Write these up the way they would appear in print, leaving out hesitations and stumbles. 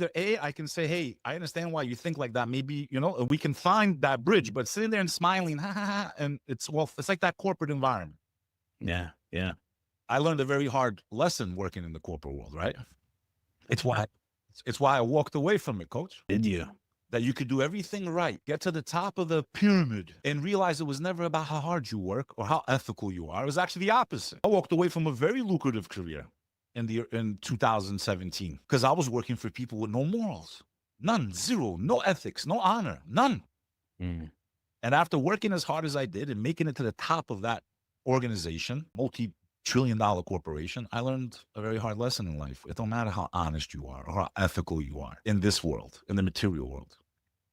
either I can say, hey, I understand why you think like that. Maybe, we can find that bridge, but sitting there and smiling, ha ha ha, and it's like that corporate environment. Yeah. Yeah. I learned a very hard lesson working in the corporate world, right? It's why I walked away from it, coach. Did you? That you could do everything right, get to the top of the pyramid, and realize it was never about how hard you work or how ethical you are. It was actually the opposite. I walked away from a very lucrative career in 2017 because I was working for people with no morals, none, zero, no ethics, no honor, none. Mm. And after working as hard as I did and making it to the top of that organization, multi-trillion-dollar corporation, I learned a very hard lesson in life. It don't matter how honest you are or how ethical you are in this world, in the material world.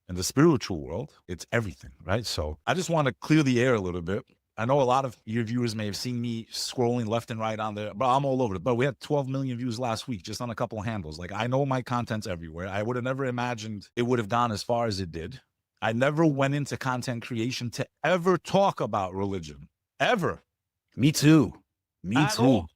In the spiritual world, it's everything, right? So I just want to clear the air a little bit. I know a lot of your viewers may have seen me scrolling left and right on there, but I'm all over it. But we had 12 million views last week just on a couple of handles. Like, I know my content's everywhere. I would have never imagined it would have gone as far as it did. I never went into content creation to ever talk about religion, ever. Me too. Me At too. all.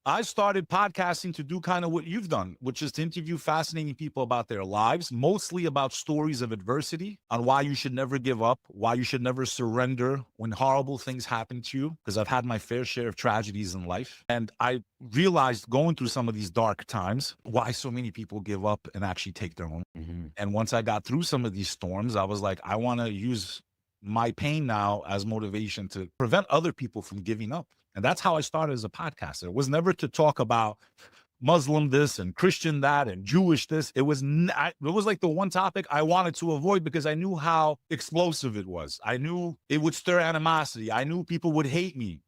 I started podcasting to do kind of what you've done, which is to interview fascinating people about their lives, mostly about stories of adversity, on why you should never give up, why you should never surrender when horrible things happen to you, because I've had my fair share of tragedies in life. And I realized going through some of these dark times, why so many people give up and actually take their own. Mm-hmm. And once I got through some of these storms, I was like, I want to use my pain now as motivation to prevent other people from giving up. And that's how I started as a podcaster. It was never to talk about Muslim this and Christian that and Jewish this. It was like the one topic I wanted to avoid because I knew how explosive it was. I knew it would stir animosity. I knew people would hate me.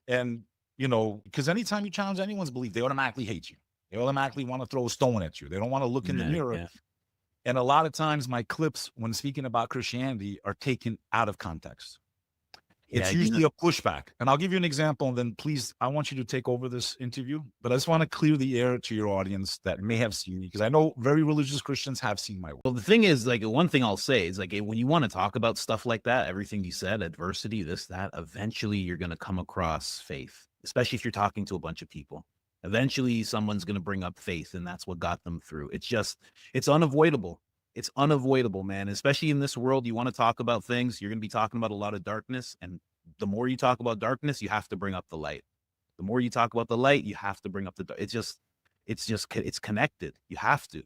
And, because anytime you challenge anyone's belief, they automatically hate you. They automatically want to throw a stone at you. They don't want to look in the mirror. Yeah. And a lot of times my clips, when speaking about Christianity, are taken out of context. It's usually a pushback. And I'll give you an example, and then please, I want you to take over this interview. But I just want to clear the air to your audience that may have seen me, because I know very religious Christians have seen my work. Well, the thing is, like, one thing I'll say is, like, when you want to talk about stuff like that, everything you said, adversity, this, that, eventually you're going to come across faith, especially if you're talking to a bunch of people. Eventually someone's going to bring up faith, and that's what got them through. It's unavoidable. It's unavoidable, man. Especially in this world, you want to talk about things, you're going to be talking about a lot of darkness. And the more you talk about darkness, you have to bring up the light. The more you talk about the light, you have to bring up the dark. It's connected. You have to,